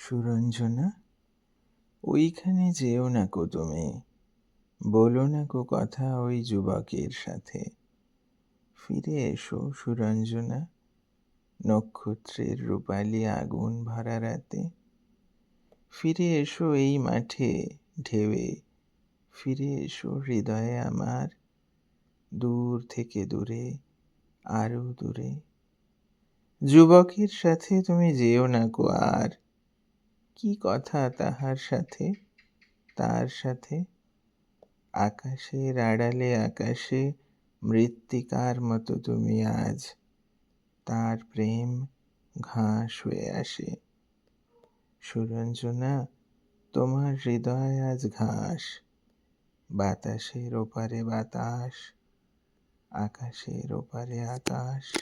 সুরঞ্জনা, ওইখানে যেও না কো তুমি, বলো না কো কথা ওই যুবকের সাথে। ফিরে এসো সুরঞ্জনা, নক্ষত্রের রূপালি আগুন ভরা রাতে। ফিরে এসো এই মাঠে ঢেউয়ে, ফিরে এসো হৃদয়ে আমার, দূর থেকে দূরে, আরো দূরে। যুবকের সাথে তুমি যেও না কো আর, কি কথা তাহার সাথে, তার সাথে। আকাশের আড়ালে আকাশে মৃত্তিকার মতো তুমি আজ, তার প্রেম ঘাস হয়ে আসে। সুরঞ্জনা, তোমার হৃদয় আজ ঘাস, বাতাসের ওপারে বাতাস, আকাশের ওপারে আকাশ।